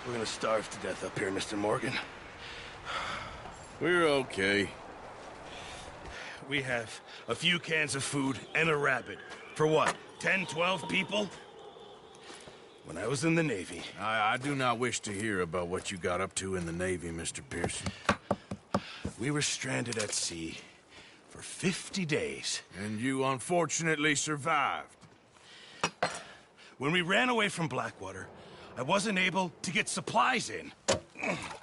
We're gonna starve to death up here, Mr. Morgan. We're okay. We have a few cans of food and a rabbit. For what, 10, 12 people? When I was in the Navy... I do not wish to hear about what you got up to in the Navy, Mr. Pearson. We were stranded at sea for 50 days. And you unfortunately survived. When we ran away from Blackwater, I wasn't able to get supplies in.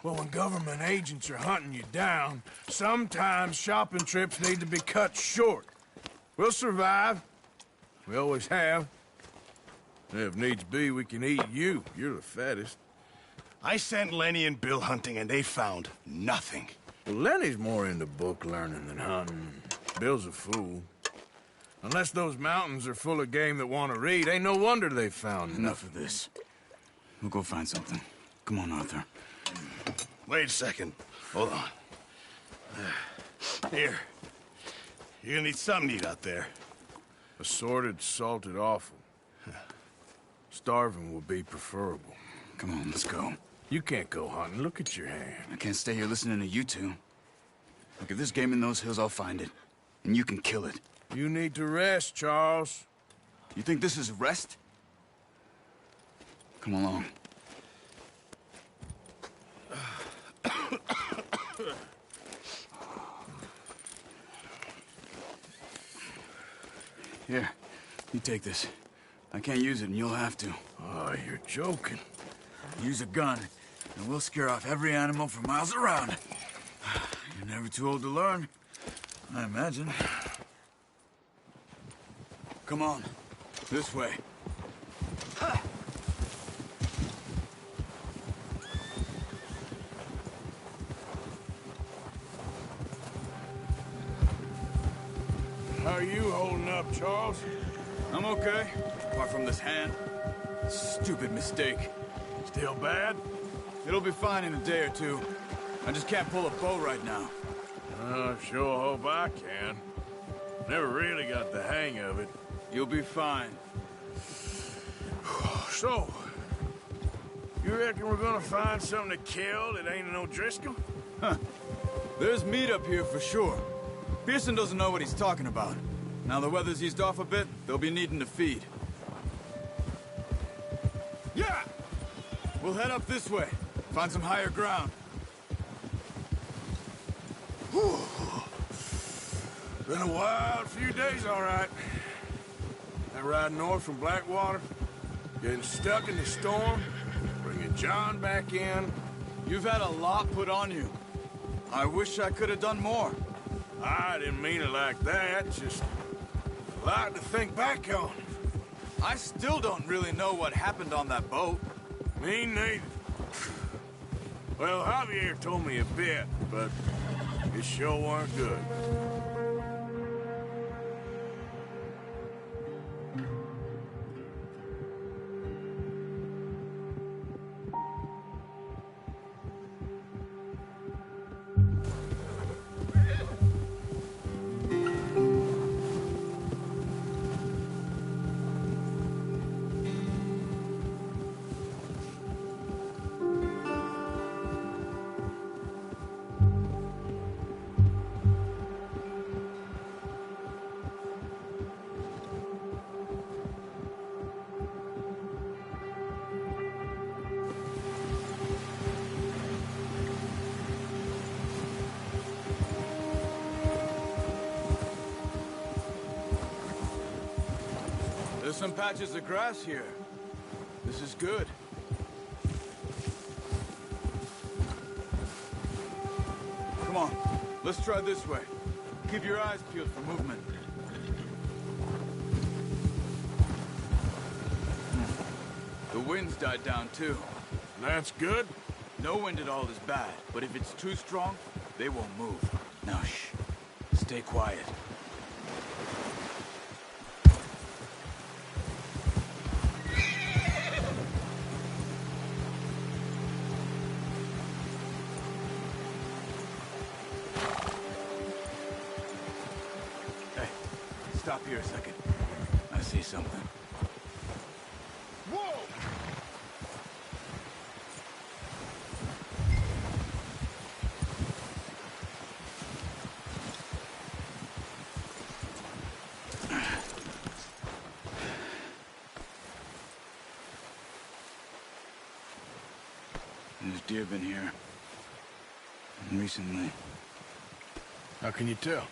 Well, when government agents are hunting you down, sometimes shopping trips need to be cut short. We'll survive. We always have. If needs be, we can eat you. You're the fattest. I sent Lenny and Bill hunting, and they found nothing. Well, Lenny's more into book learning than hunting. Bill's a fool. Unless those mountains are full of game that want to read, ain't no wonder they found Enough of this. We'll go find something. Come on, Arthur. Wait a second. Hold on. Here. You're gonna need something to eat out there. Assorted, salted offal. Starving would be preferable. Come on, let's go. You can't go hunting. Look at your hand. I can't stay here listening to you two. Look, if there's game in those hills, I'll find it. And you can kill it. You need to rest, Charles. You think this is rest? Come along. Here, you take this. I can't use it, and you'll have to. Oh, you're joking. Use a gun, and we'll scare off every animal for miles around. You're never too old to learn, I imagine. Come on, this way. How are you holding up, Charles? I'm okay, apart from this hand. Stupid mistake. Still bad? It'll be fine in a day or two. I just can't pull a bow right now. I sure hope I can. Never really got the hang of it. You'll be fine. So, you reckon we're gonna find something to kill that ain't no Driscoll? Huh. There's meat up here for sure. Pearson doesn't know what he's talking about. Now the weather's eased off a bit, they'll be needing to feed. Yeah! We'll head up this way. Find some higher ground. Whew. Been a wild few days, all right. That ride north from Blackwater, getting stuck in the storm, bringing John back in. You've had a lot put on you. I wish I could have done more. I didn't mean it like that, just a lot to think back on. I still don't really know what happened on that boat. Me neither. Well, Javier told me a bit, but it sure weren't good. There's some patches of grass here. This is good. Come on, let's try this way. Keep your eyes peeled for movement. The wind's died down too. That's good. No wind at all is bad, but if it's too strong, they won't move. Now shh, stay quiet. Stop here a second. I see something. Whoa! There's deer been here. And recently. How can you tell?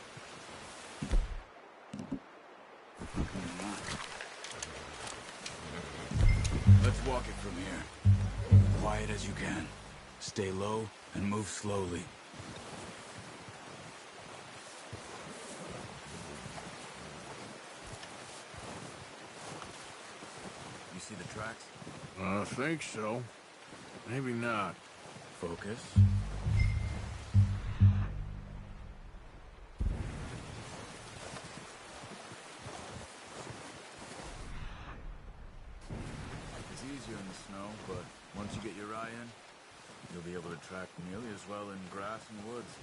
How can you not? Let's walk it from here. Quiet as you can. Stay low and move slowly. You see the tracks? I think so. Maybe not. Focus. It's easier in the snow, but once you get your eye in, you'll be able to track nearly as well in grass and woods.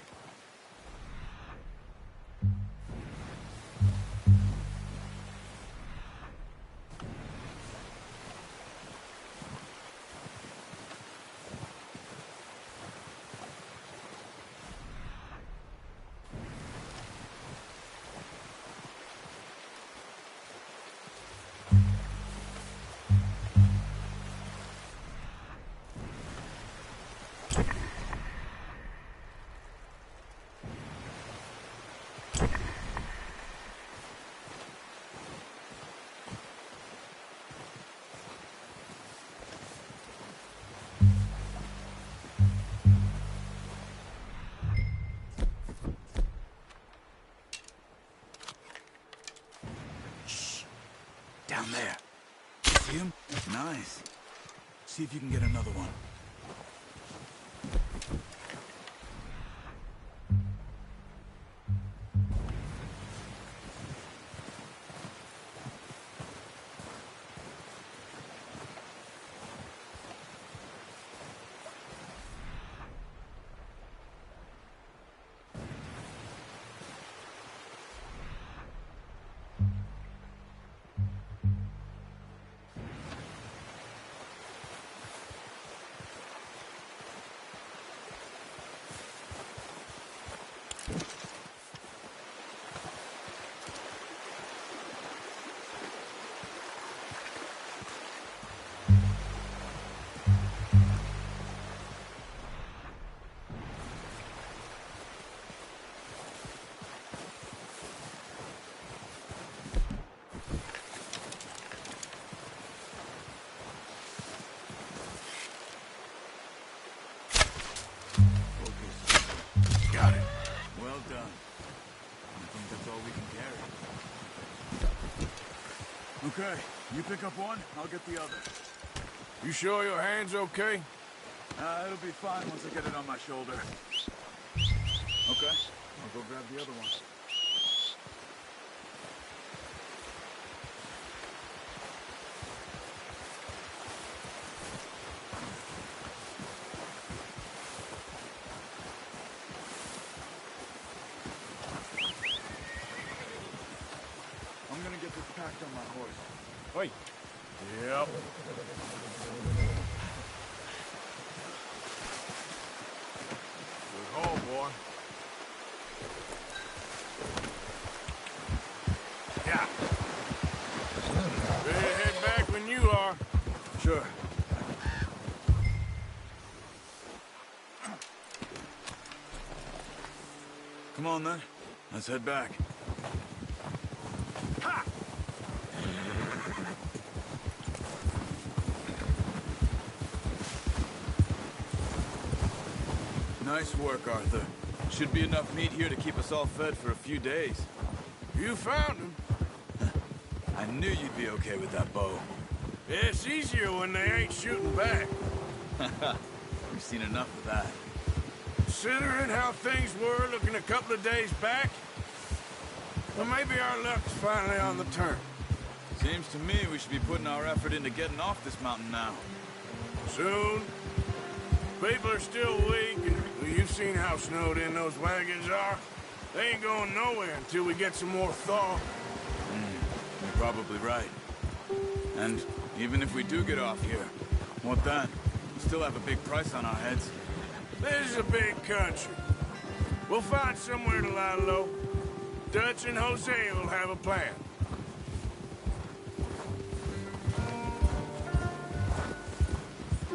Down there. See him? Nice. See if you can get another one. Got it. Well done. I think that's all we can carry. Okay, you pick up one, I'll get the other. You sure your hand's okay? It'll be fine once I get it on my shoulder. Okay, I'll go grab the other one. I'm gonna get this packed on my horse. Wait. Yep. Good haul, boy. Yeah. Ready to head back when you are. Sure. Come on then, let's head back. Ha! Nice work, Arthur. Should be enough meat here to keep us all fed for a few days. You found him. I knew you'd be okay with that bow. It's easier when they ain't shooting back. We've seen enough of that. Considering how things were looking a couple of days back, well, maybe our luck's finally on the turn. Seems to me we should be putting our effort into getting off this mountain now. Soon. People are still weak, and well, you've seen how snowed in those wagons are. They ain't going nowhere until we get some more thaw. You're probably right. And even if we do get off here, what then? We still have a big price on our heads. This is a big country. We'll find somewhere to lie low. Dutch and Jose will have a plan.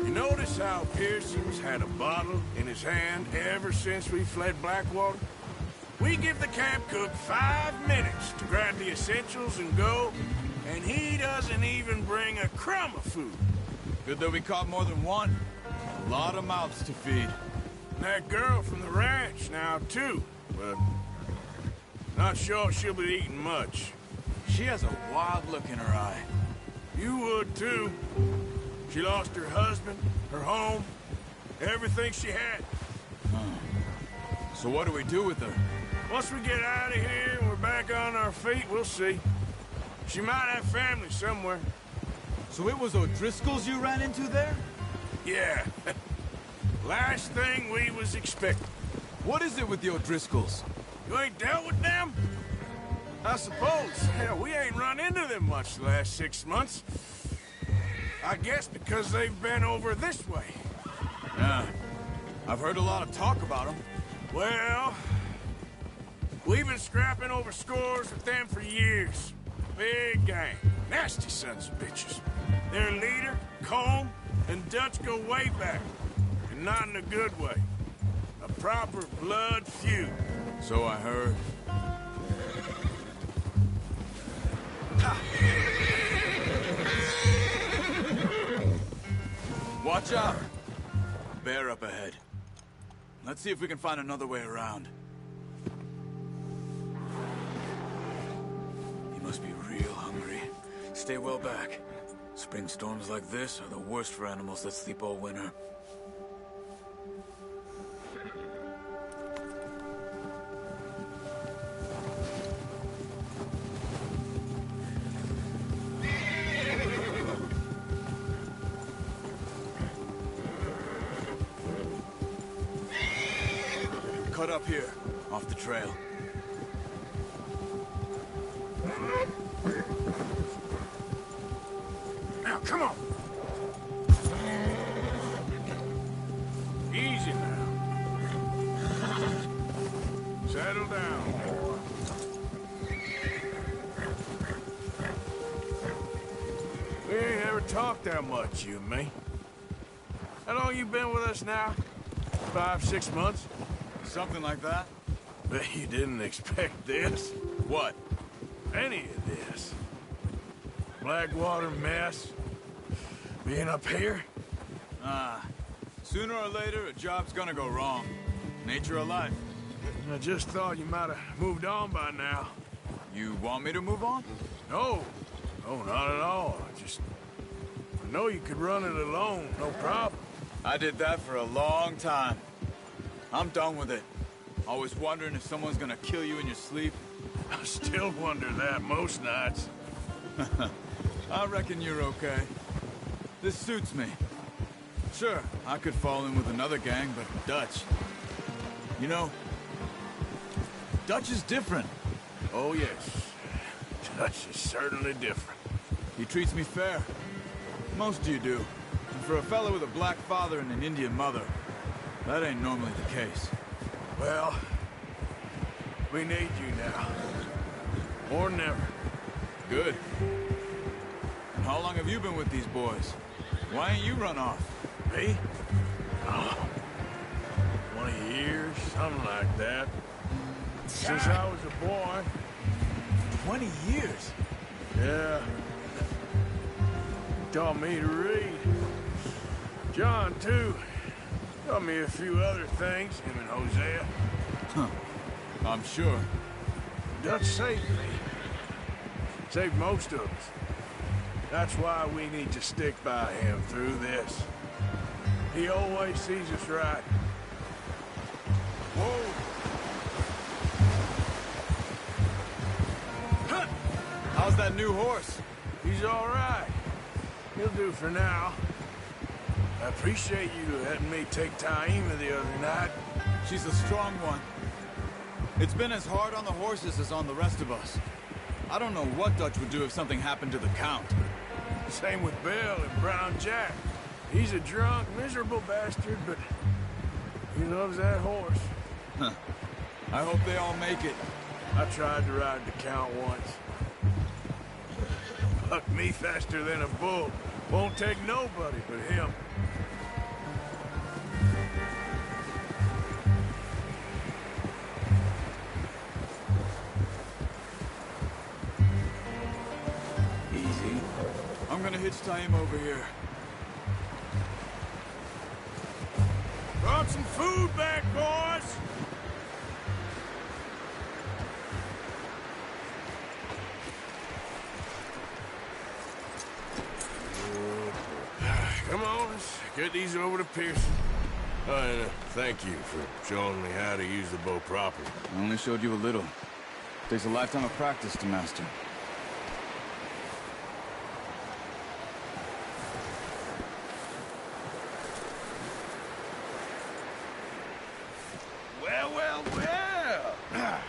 You notice how Pearson's had a bottle in his hand ever since we fled Blackwater? We give the camp cook 5 minutes to grab the essentials and go, and he doesn't even bring a crumb of food. Good that we caught more than one. A lot of mouths to feed. And that girl from the ranch now, too. But not sure she'll be eating much. She has a wild look in her eye. You would, too. She lost her husband, her home, everything she had. So what do we do with her? Once we get out of here and we're back on our feet, we'll see. She might have family somewhere. So it was O'Driscoll's you ran into there? Yeah. Last thing we was expecting. What is it with the O'Driscolls? You ain't dealt with them? I suppose. Hell, we ain't run into them much the last 6 months. I guess because they've been over this way. Yeah. I've heard a lot of talk about them. Well, we've been scrapping over scores with them for years. Big gang. Nasty sons of bitches. Their leader, Combe, and Dutch go way back. And not in a good way. A proper blood feud. So I heard. Watch out! Bear up ahead. Let's see if we can find another way around. He must be real hungry. Stay well back. Spring storms like this are the worst for animals that sleep all winter. Cut up here, off the trail. Now, come on. Easy now. Settle down, boy. We ain't ever talked that much, you and me. How long you been with us now? 5, 6 months? Something like that? Bet you didn't expect this. What? Any of this. Blackwater mess. Being up here. Sooner or later, a job's gonna go wrong. Nature of life. I just thought you might have moved on by now. You want me to move on? No. No, not at all. I know you could run it alone, no problem. I did that for a long time. I'm done with it. Always wondering if someone's gonna kill you in your sleep. I still wonder that most nights. I reckon you're okay. This suits me. Sure, I could fall in with another gang, but Dutch... You know, Dutch is different. Oh, yes. Dutch is certainly different. He treats me fair. Most of you do. And for a fellow with a black father and an Indian mother, that ain't normally the case. Well, we need you now. More than ever. Good. And how long have you been with these boys? Why ain't you run off? Me? Oh, 20 years, something like that. Since I was a boy. 20 years? Yeah. Taught me to read. John, too. Taught me a few other things, him and Hosea. Huh. I'm sure. Dutch saved me. Saved most of us. That's why we need to stick by him through this. He always sees us right. Whoa! Huh. How's that new horse? He's all right. He'll do for now. I appreciate you letting me take Taima the other night. She's a strong one. It's been as hard on the horses as on the rest of us. I don't know what Dutch would do if something happened to the Count. Same with Bill and Brown Jack. He's a drunk, miserable bastard, but he loves that horse. Huh. I hope they all make it. I tried to ride the Count once. Bucked me faster than a bull. Won't take nobody but him. hitch tie him over here. Brought some food back, boys! Come on, let's get these over to Pearson. And thank you for showing me how to use the bow properly. I only showed you a little. Takes a lifetime of practice to master. Well, well, well!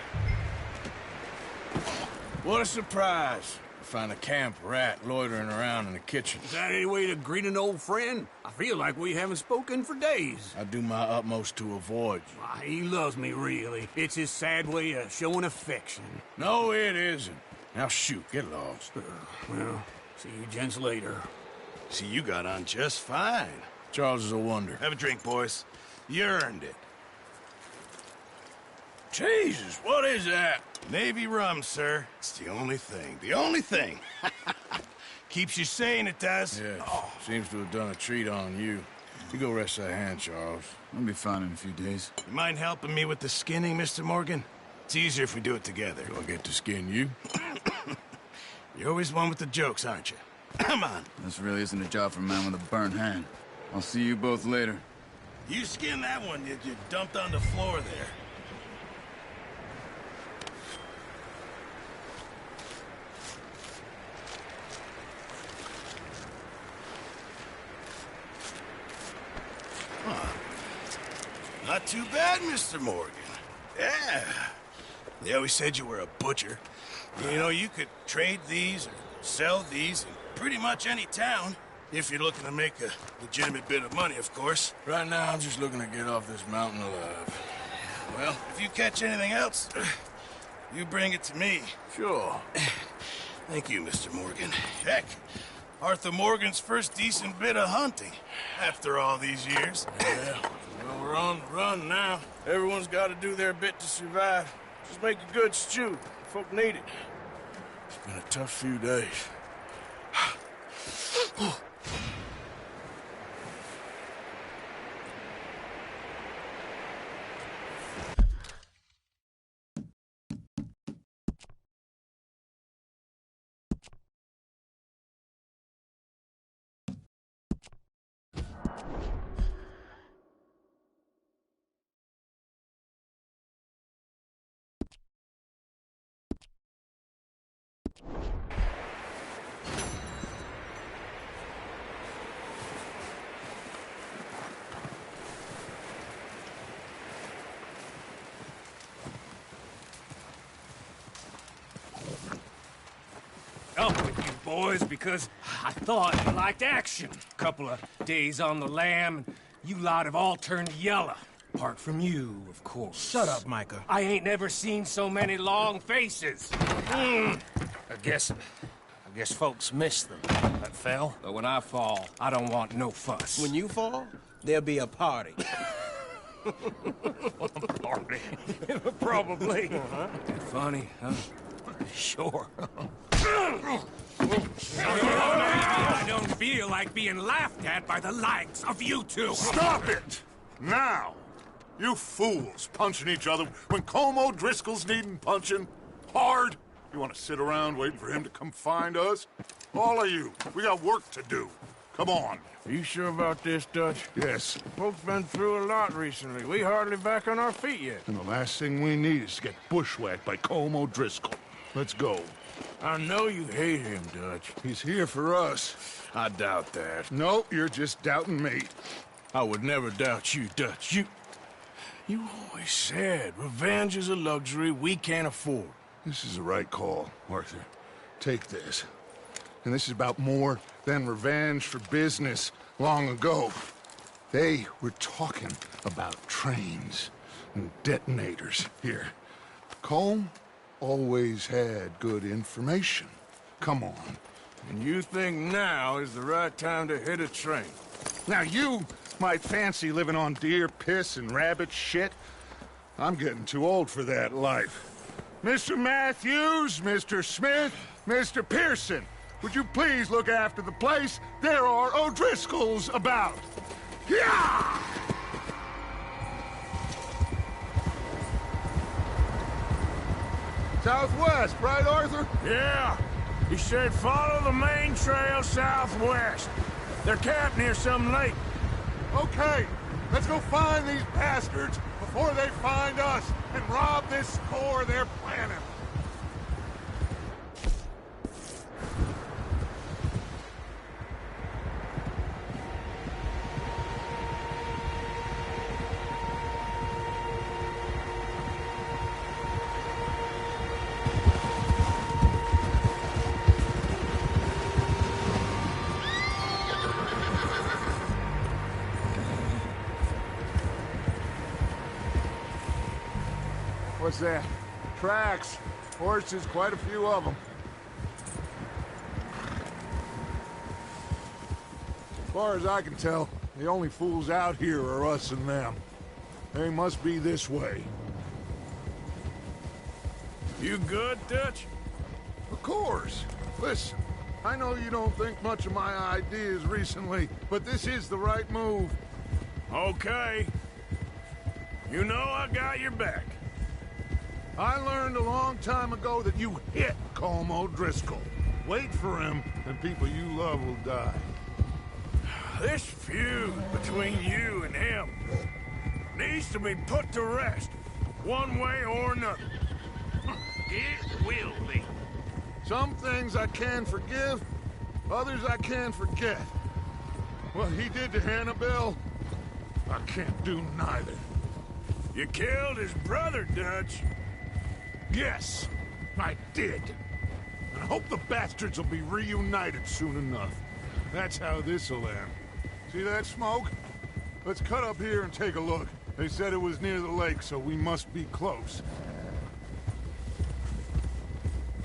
What a surprise. Find a camp rat loitering around in the kitchen. Is that any way to greet an old friend? I feel like we haven't spoken for days. I do my utmost to avoid you. Why, he loves me, really. It's his sad way of showing affection. No, it isn't. Now shoot, get lost. Well, see you gents later. See, you got on just fine. Charles is a wonder. Have a drink, boys. You earned it. Jesus, what is that? Navy rum, sir. It's the only thing. The only thing. Keeps you sane, it does. Yeah, seems to have done a treat on you. You go rest that hand, Charles. I'll be fine in a few days. You mind helping me with the skinning, Mr. Morgan? It's easier if we do it together. Do I get to skin you? You're always one with the jokes, aren't you? Come on. This really isn't a job for a man with a burnt hand. I'll see you both later. You skin that one you dumped on the floor there. Not too bad, Mr. Morgan. Yeah. They always said you were a butcher. You know, you could trade these or sell these in pretty much any town. If you're looking to make a legitimate bit of money, of course. Right now, I'm just looking to get off this mountain alive. Well, if you catch anything else, you bring it to me. Sure. Thank you, Mr. Morgan. Heck, Arthur Morgan's first decent bit of hunting after all these years. Yeah. Well, we're on the run now. Everyone's got to do their bit to survive. Just make a good stew. Folk need it. It's been a tough few days. Up with you boys because I thought you liked action. Couple of days on the lam, and you lot have all turned yellow. Apart from you, of course. Shut up, Micah. I ain't never seen so many long faces. I guess folks miss them. That fell. But when I fall, I don't want no fuss. When you fall, there'll be a party. Party. Probably. Funny, huh? Sure. I don't feel like being laughed at by the likes of you two. Stop it! Now! You fools punching each other when Como Driscoll's needing punching. Hard! You want to sit around waiting for him to come find us? All of you, we got work to do. Come on. Are you sure about this, Dutch? Yes. Folks been through a lot recently. We hardly back on our feet yet. And the last thing we need is to get bushwhacked by Como Driscoll. Let's go. I know you hate him, Dutch. He's here for us. I doubt that. No, you're just doubting me. I would never doubt you, Dutch. You always said revenge is a luxury we can't afford. This is the right call, Arthur. Take this. And this is about more than revenge for business long ago. They were talking about trains and detonators here. Colm always had good information. Come on. And you think now is the right time to hit a train? Now you might fancy living on deer piss and rabbit shit. I'm getting too old for that life. Mr. Matthews, Mr. Smith, Mr. Pearson, would you please look after the place? There are O'Driscolls about. Yeah! Southwest, right, Arthur? Yeah. He said follow the main trail southwest. They're camped near some lake. Okay, let's go find these bastards before they find us and rob this store they're planning. What's that? Tracks. Horses, quite a few of them. As far as I can tell, the only fools out here are us and them. They must be this way. You good, Dutch? Of course. Listen, I know you don't think much of my ideas recently, but this is the right move. Okay. You know I got your back. I learned a long time ago that you hit Colm O'Driscoll. Wait for him, and people you love will die. This feud between you and him needs to be put to rest, one way or another. It will be. Some things I can forgive, others I can forget. What he did to Annabelle, I can't do neither. You killed his brother, Dutch. Yes, I did. And I hope the bastards will be reunited soon enough. That's how this'll end. See that smoke? Let's cut up here and take a look. They said it was near the lake, so we must be close.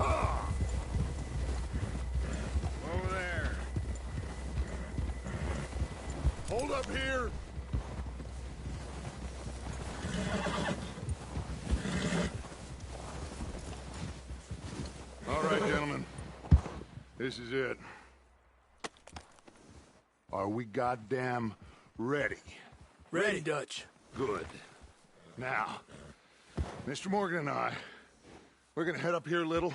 Ah! Over there. Hold up here. All right, gentlemen. This is it. Are we goddamn ready? Ready, Dutch. Good. Now, Mr. Morgan and I, we're gonna head up here a little,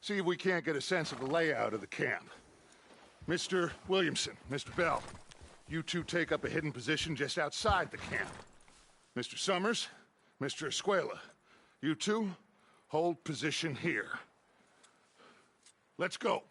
see if we can't get a sense of the layout of the camp. Mr. Williamson, Mr. Bell, you two take up a hidden position just outside the camp. Mr. Summers, Mr. Escuela, you two hold position here. Let's go.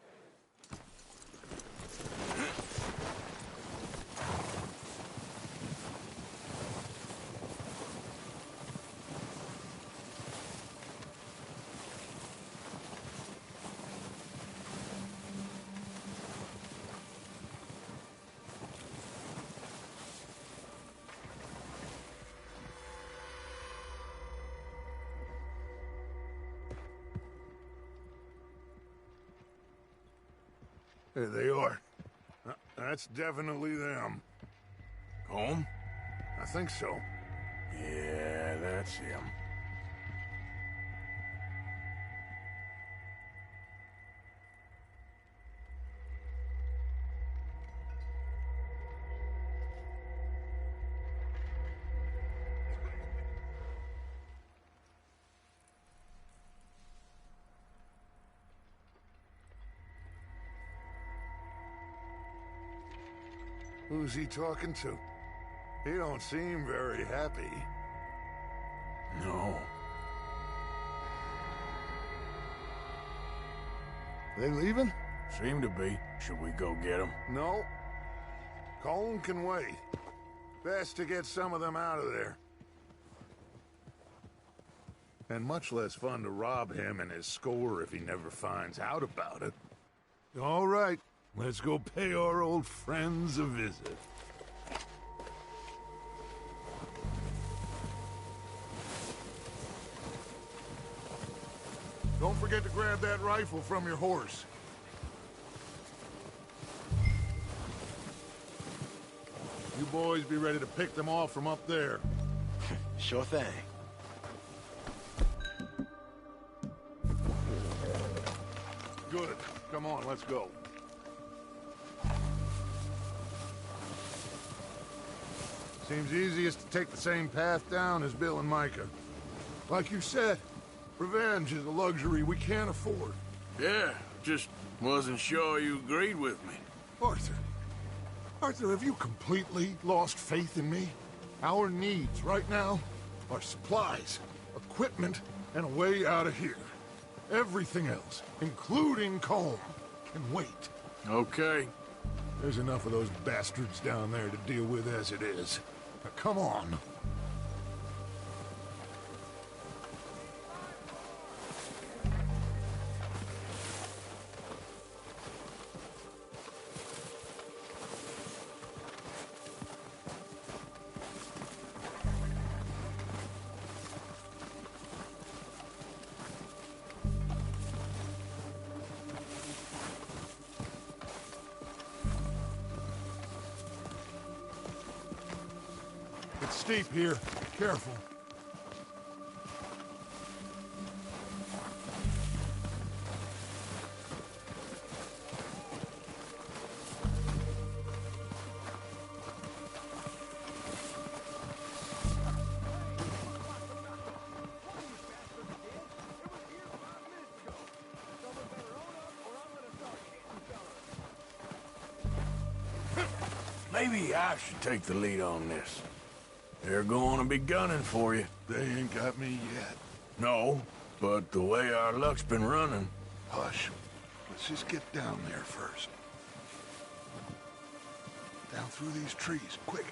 There they are. That's definitely them. Home? I think so. Yeah, that's him. Who's he talking to? He don't seem very happy. No. They leaving? Seem to be. Should we go get him? No. Colm can wait. Best to get some of them out of there. And much less fun to rob him and his score if he never finds out about it. All right, let's go pay our old friends a visit. Don't forget to grab that rifle from your horse. You boys be ready to pick them off from up there. Sure thing. Good. Come on, let's go. Seems easiest to take the same path down as Bill and Micah. Like you said, revenge is a luxury we can't afford. Yeah, just wasn't sure you agreed with me. Arthur, have you completely lost faith in me? Our needs right now are supplies, equipment, and a way out of here. Everything else, including Colm, can wait. Okay. There's enough of those bastards down there to deal with as it is. Now, come on. It's steep here. Careful. Maybe I should take the lead on this. They're going to be gunning for you. They ain't got me yet. No, but the way our luck's been running... Hush. Let's just get down there first. Down through these trees, quick.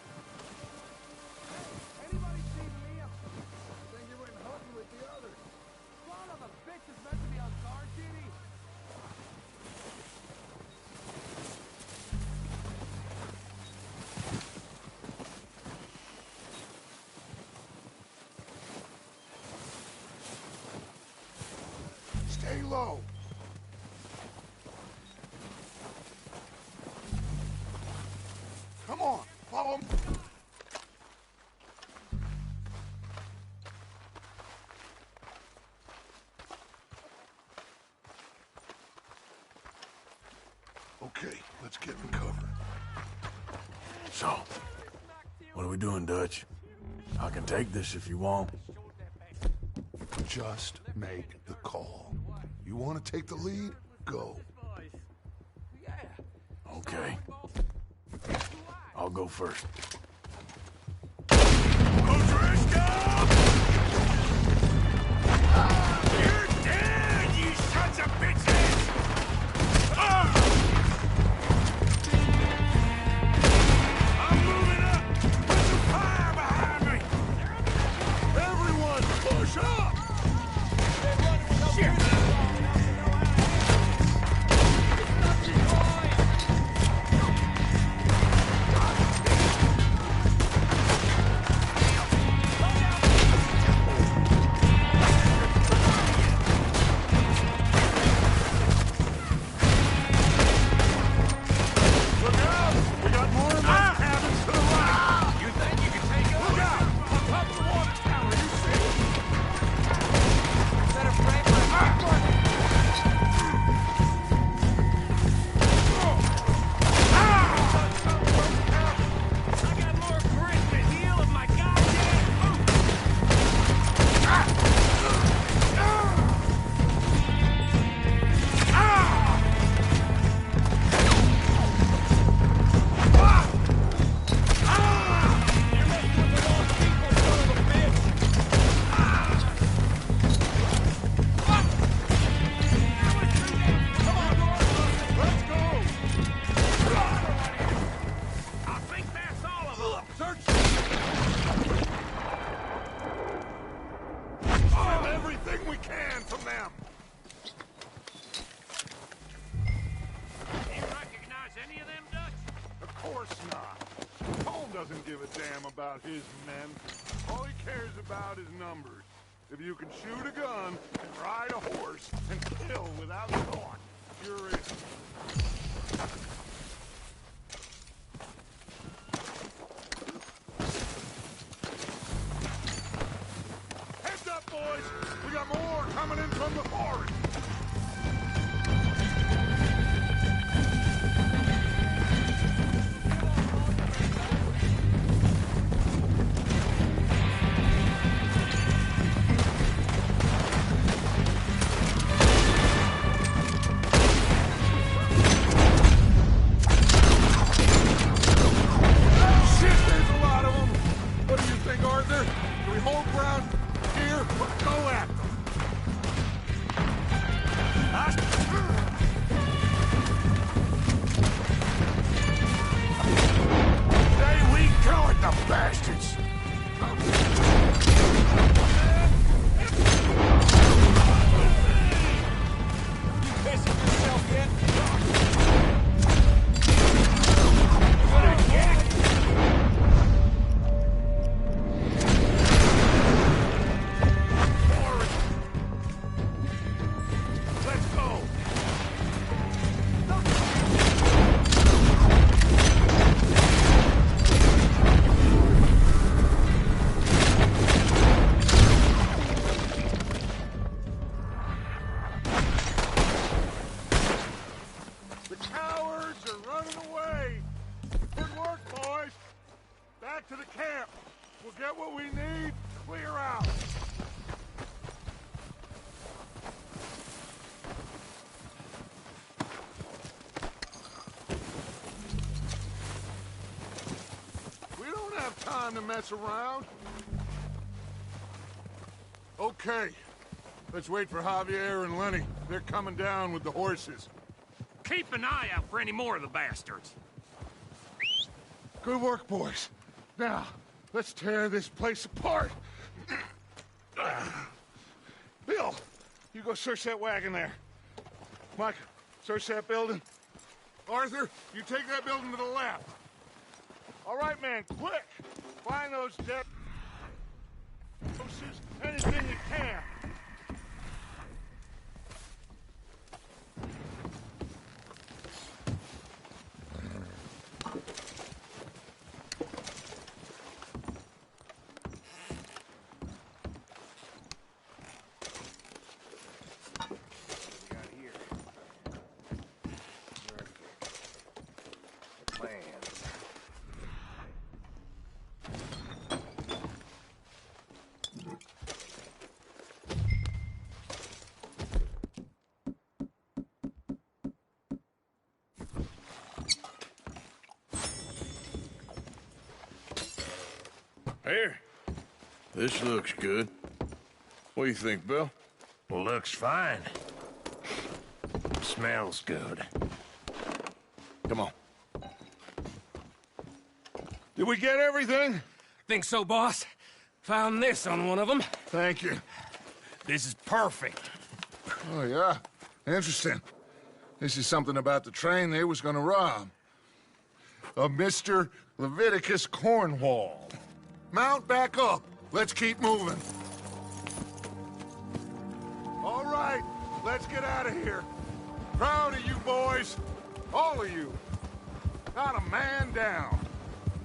Anybody see Liam? I think he went hunting with the others. Son of a bitch is meant to be on guard duty. Stay low. Come on, follow me. Okay, let's get in cover. So, what are we doing, Dutch? I can take this if you want. Just make the call. You want to take the lead? Go. Okay. I'll go first. You're dead, you sons of bitches! I'm moving up! Put some fire behind me! Everyone, push up! Shit! Everything we can from them! Do you recognize any of them, Dutch? Of course not. Colm doesn't give a damn about his men. All he cares about is numbers. If you can shoot a gun, and ride a horse, and kill without thought, you're in. Heads up, boys! We got more coming in from the forest! We'll get what we need. Clear out. We don't have time to mess around. Okay. Let's wait for Javier and Lenny. They're coming down with the horses. Keep an eye out for any more of the bastards. Good work, boys. Now, let's tear this place apart. Bill, you go search that wagon there. Mike, search that building. Arthur, you take that building to the left. All right, man, quick! Find those dead horses, anything you can. Here. This looks good. What do you think, Bill? Looks fine. Smells good. Come on. Did we get everything? Think so, boss? Found this on one of them. Thank you. This is perfect. Oh, yeah? Interesting. This is something about the train they was gonna rob. A Mr. Leviticus Cornwall. Mount back up. Let's keep moving. All right, let's get out of here. Proud of you boys. All of you. Not a man down.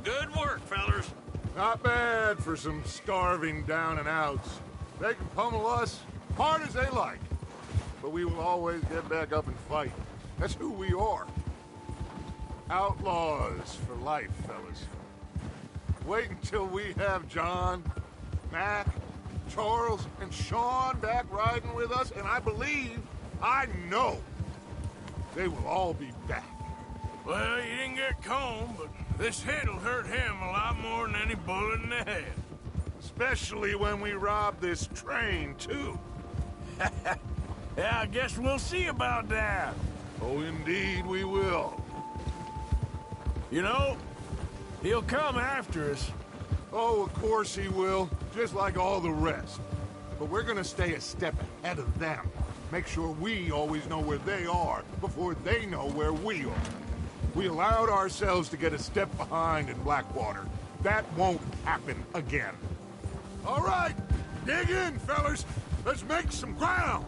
Good work, fellers. Not bad for some starving down and outs. They can pummel us hard as they like. But we will always get back up and fight. That's who we are. Outlaws for life, fellas. Wait until we have John, Mac, Charles, and Sean back riding with us, and I know, they will all be back. Well, you didn't get Combe, but this hit'll hurt him a lot more than any bullet in the head. Especially when we rob this train, too. Yeah, I guess we'll see about that. Oh, indeed we will. You know, he'll come after us. Oh, of course he will, just like all the rest. But we're gonna stay a step ahead of them. Make sure we always know where they are before they know where we are. We allowed ourselves to get a step behind in Blackwater. That won't happen again. All right, dig in, fellas. Let's make some ground.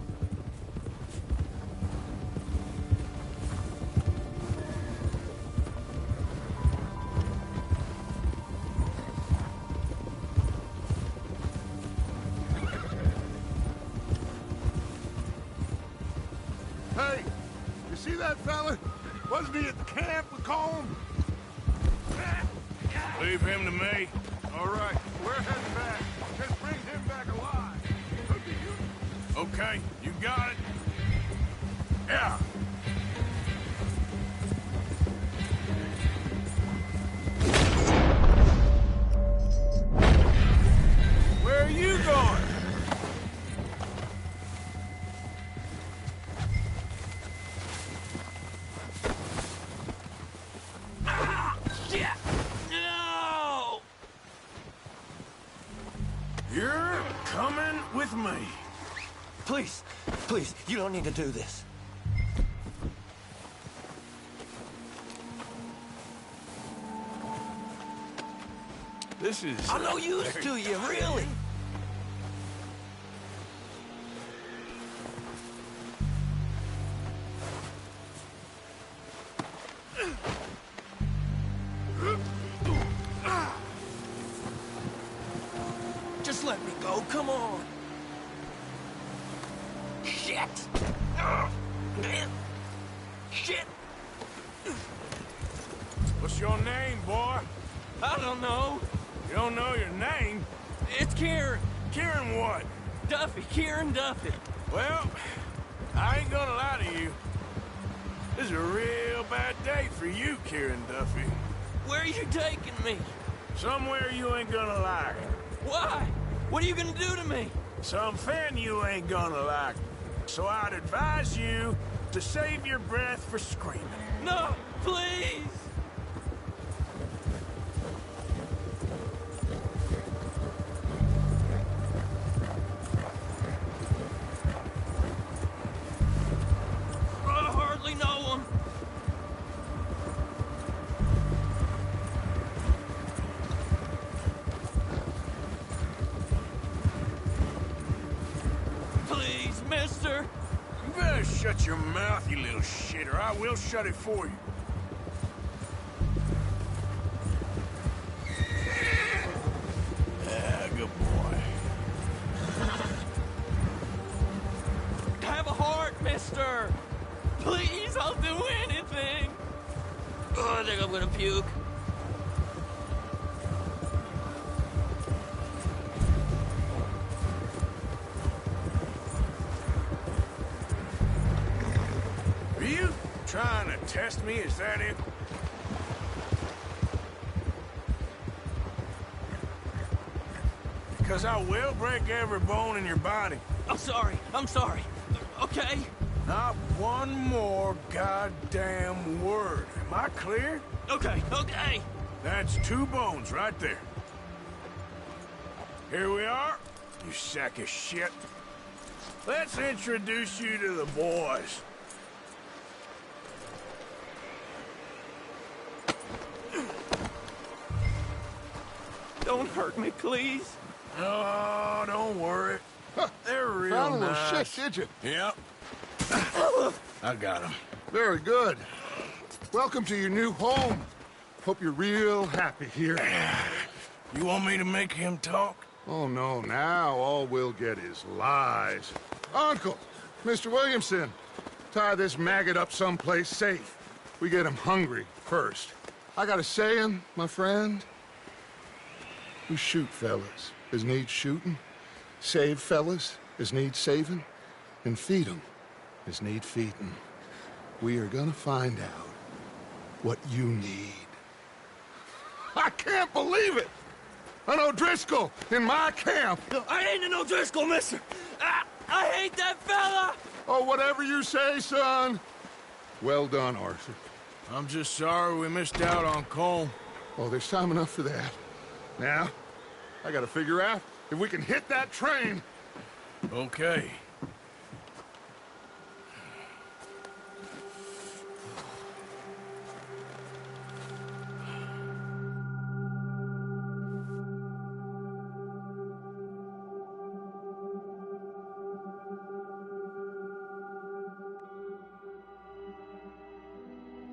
Hey, you see that fella? Wasn't he at the camp with Colm? Leave him to me. All right, we're heading back. Just bring him back alive. Could be you. Okay, you got it. Yeah. Where are you going? No! You're coming with me. Please, please, you don't need to do this. This is... I'm no use to you, really. Just let me go, come on. Shit! Shit! What's your name, boy? I don't know. You don't know your name? It's Kieran. Kieran what? Duffy. Kieran Duffy. Well, I ain't gonna lie to you. This is a real bad day for you, Kieran Duffy. Where are you taking me? Somewhere you ain't gonna like. Why? What are you gonna do to me? Something you ain't gonna like. So I'd advise you to save your breath for screaming. No, please! I hardly know him. Please, mister. You better shut your mouth, you little shit, or I will shut it for you. Yeah, good boy. Have a heart, mister. Please, I'll do anything. Oh, I think I'm gonna puke. Are you trying to test me? Is that it? Because I will break every bone in your body. I'm sorry. I'm sorry. Okay? Not one more goddamn word. Am I clear? Okay, okay. That's 2 bones right there. Here we are, you sack of shit. Let's introduce you to the boys. Don't hurt me, please. Oh, don't worry. They're real Found a little nice. shit, did you? Yep. I got him. Very good. Welcome to your new home. Hope you're real happy here. You want me to make him talk? Oh, no, now all we'll get is lies. Uncle, Mr. Williamson, tie this maggot up someplace safe. We get him hungry first. I got a saying, my friend. We shoot fellas as need shooting, save fellas as need saving, and feed 'em as need feeding. We are gonna find out what you need. I can't believe it! An O'Driscoll in my camp! I ain't an O'Driscoll, mister. I hate that fella! Oh, whatever you say, son. Well done, Arthur. I'm just sorry we missed out on Cole. Oh, there's time enough for that. Now, I gotta figure out if we can hit that train. Okay.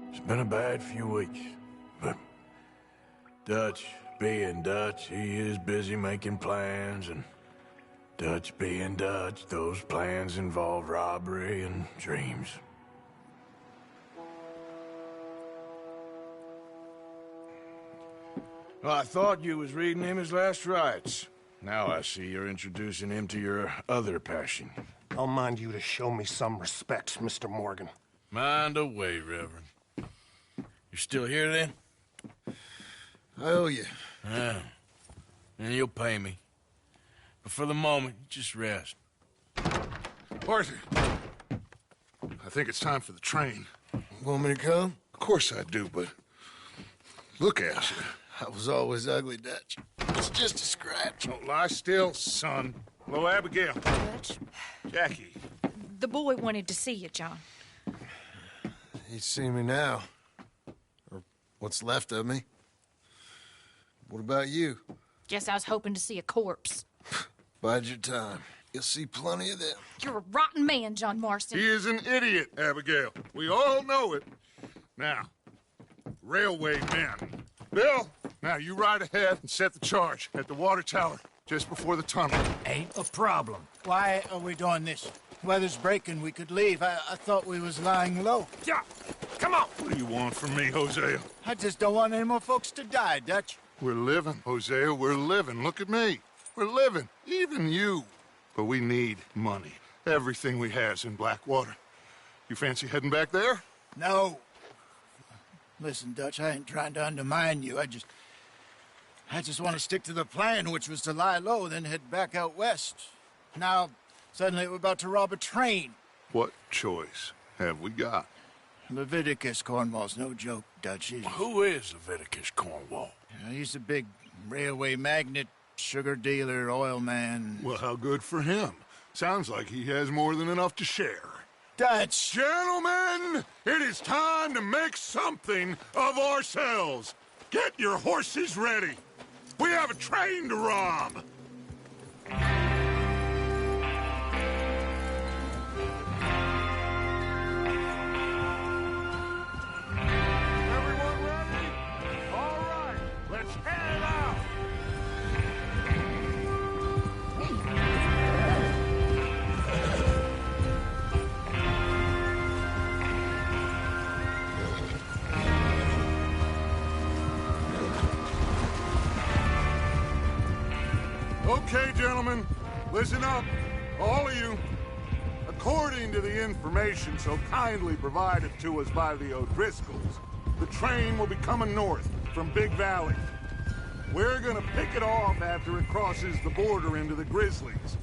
It's been a bad few weeks, but Dutch being Dutch, he is busy making plans, and Dutch being Dutch, those plans involve robbery and dreams. Well, I thought you was reading him his last rites. Now I see you're introducing him to your other passion. I'll mind you to show me some respect, Mr. Morgan. Mind away, Reverend. You still here, then? I owe you. Yeah. And you'll pay me. But for the moment, just rest. Arthur, I think it's time for the train. Want me to come? Of course I do, but look at you. I was always ugly, Dutch. It's just a scratch. Don't lie still, son. Hello, Abigail. Dutch, Jackie. the boy wanted to see you, John. He'd see me now. Or what's left of me. What about you? Guess I was hoping to see a corpse. Bide your time. You'll see plenty of them. You're a rotten man, John Marston. He is an idiot, Abigail. We all know it. Now, railway men. Bill, now you ride ahead and set the charge at the water tower just before the tunnel. Ain't a problem. Why are we doing this? Weather's breaking. We could leave. I thought we was lying low. Yeah, come on. What do you want from me, Hosea? I just don't want any more folks to die, Dutch. We're living, Hosea, we're living. Look at me. We're living, even you. But we need money. Everything we has in Blackwater. You fancy heading back there? No. Listen, Dutch, I ain't trying to undermine you. I just want to stick to the plan, which was to lie low, then head back out west. Now, suddenly we're about to rob a train. What choice have we got? Leviticus Cornwall's no joke, Dutch. Who is Leviticus Cornwall? He's a big railway magnate, sugar dealer, oil man. Well, how good for him. Sounds like he has more than enough to share. Dutch! Gentlemen, it is time to make something of ourselves. Get your horses ready. We have a train to rob. Everyone ready? All right, let's head out. Okay, gentlemen, listen up, all of you. According to the information so kindly provided to us by the O'Driscolls, the train will be coming north from Big Valley. We're gonna pick it off after it crosses the border into the Grizzlies.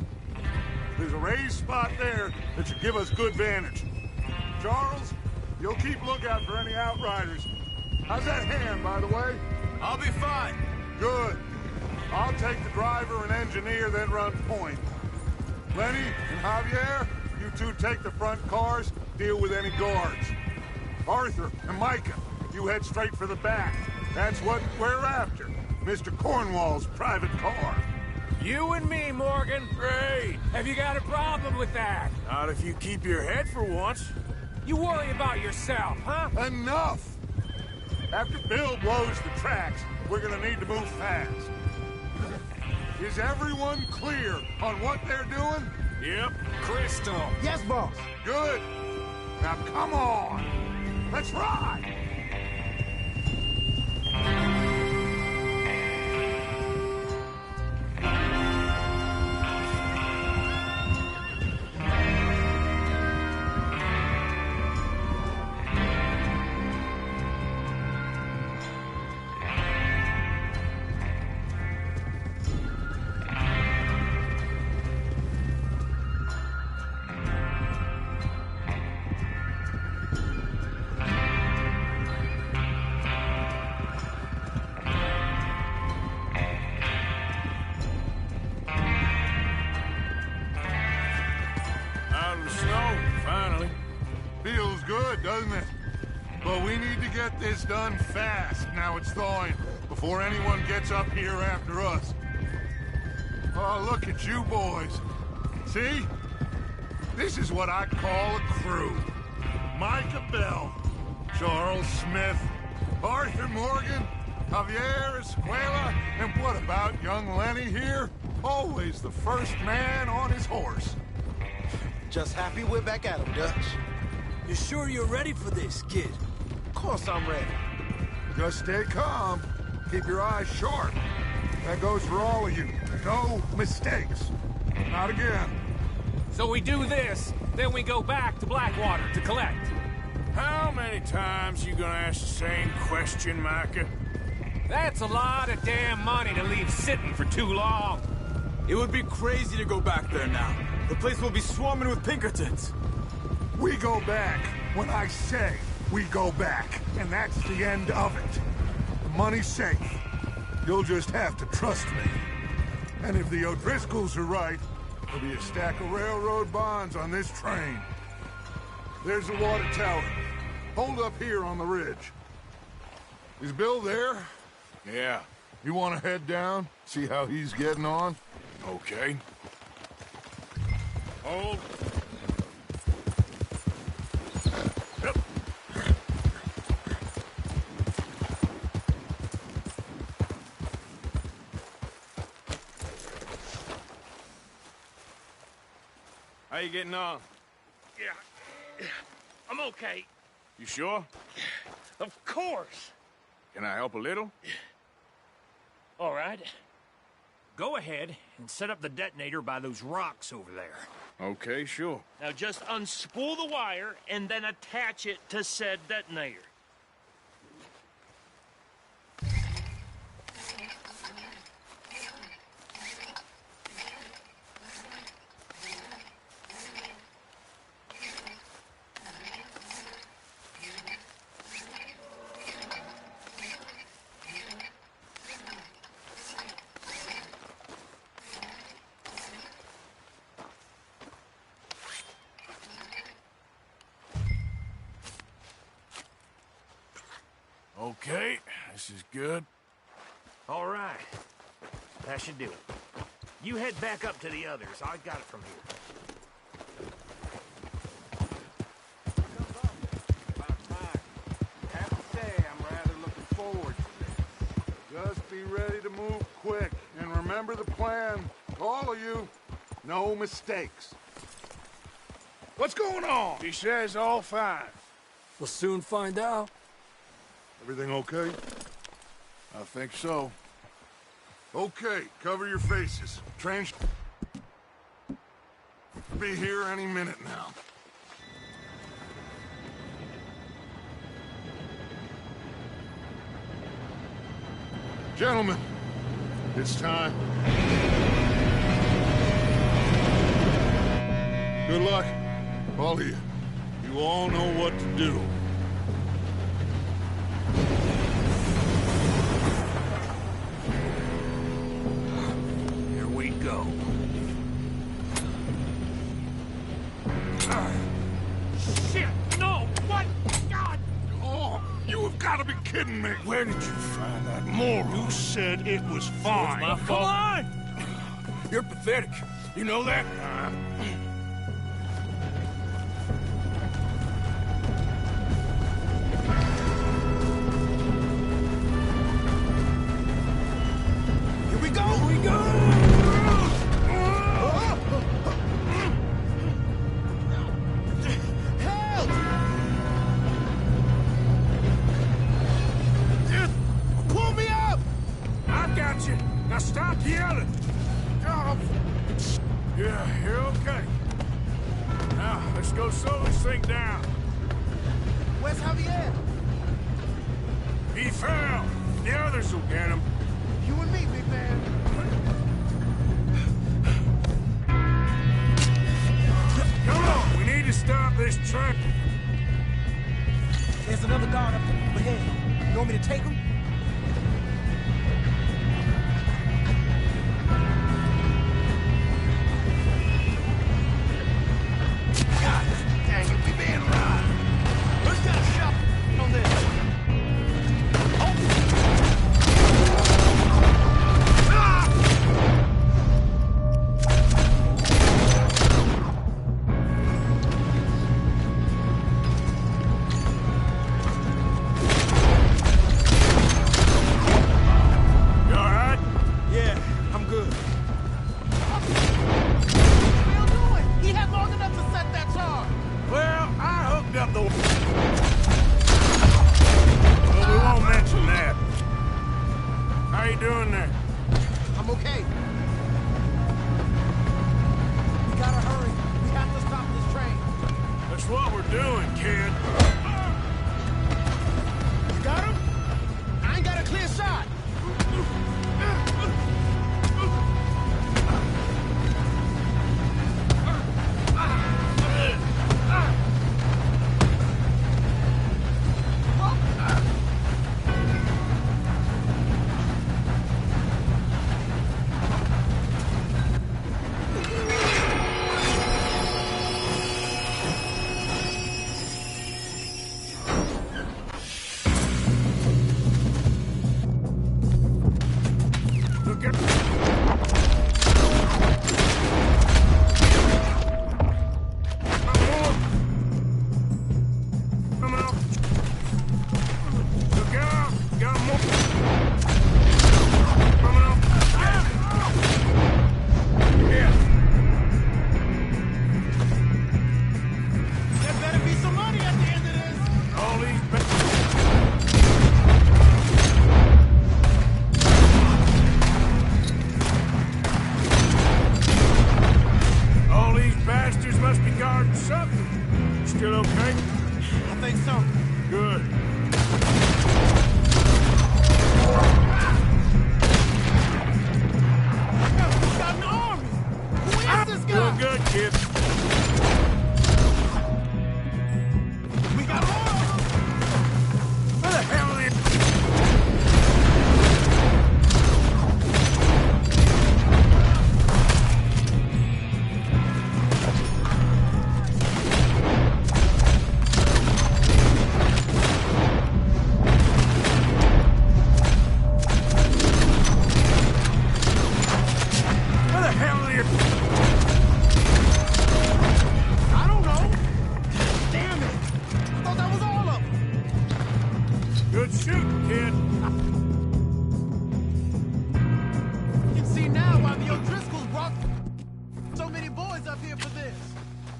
There's a raised spot there that should give us good vantage. Charles, you'll keep lookout for any outriders. How's that hand, by the way? I'll be fine. Good. I'll take the driver and engineer, then run point. Lenny and Javier, you two take the front cars, deal with any guards. Arthur and Micah, you head straight for the back. That's what we're after. Mr. Cornwall's private car. You and me, Morgan. Great. Have you got a problem with that? Not if you keep your head for once. You worry about yourself, huh? Enough! After Bill blows the tracks, we're gonna need to move fast. Is everyone clear on what they're doing? Yep. Crystal. Yes, boss. Good. Now come on. Let's ride. Doesn't it? But we need to get this done fast, now it's thawing, before anyone gets up here after us. Oh, look at you boys. See? This is what I call a crew. Micah Bell, Charles Smith, Arthur Morgan, Javier Escuela, and what about young Lenny here? Always the first man on his horse. Just happy we're back at him, Dutch. You sure you're ready for this, kid? Of course I'm ready. Just stay calm. Keep your eyes sharp. That goes for all of you. No mistakes. Not again. So we do this, then we go back to Blackwater to collect. How many times you gonna ask the same question, Micah? That's a lot of damn money to leave sitting for too long. It would be crazy to go back there now. The place will be swarming with Pinkertons. We go back when I say we go back, and that's the end of it. The money's safe. You'll just have to trust me. And if the O'Driscolls are right, there'll be a stack of railroad bonds on this train. There's the water tower. Hold up here on the ridge. Is Bill there? Yeah. You want to head down, see how he's getting on? Okay. Hold. Yep. How you getting on? Yeah, I'm okay. You sure? Of course. Can I help a little? All right. Go ahead and set up the detonator by those rocks over there. Okay, sure. Now just unspool the wire and then attach it to said detonator. Okay, this is good. All right. That should do it. You head back up to the others. I got it from here. About time. Have to say, I'm rather looking forward to this. Just be ready to move quick. And remember the plan. All of you. No mistakes. What's going on? He says all fine. We'll soon find out. Everything okay? I think so. Okay, cover your faces. Train be here any minute now. Gentlemen, it's time. Good luck, all of you. You all know what to do. Here we go. Shit! No! What? God! Oh, you have got to be kidding me. Where did you find that moron? You said it was fine. My fault. Come on! You're pathetic. You know that? Here we go! Here we go! Help! Pull me up! I got you. Now stop yelling. Yeah, you're okay. Now, let's go slow this thing down. Where's Javier? He fell. The others will get him. You and me, big man. Come on, we need to stop this train. There's another guard up ahead. You want me to take him? God dang it, we being robbed. Who's got a shot on this? You all right? Yeah, I'm good. What doing? He had long enough to set that charge. Well, I hooked up the... Well, we won't mention that. How you doing there? I'm okay. We gotta hurry. We have to stop this train. That's what we're doing, kid. You got him? I ain't got a clear shot.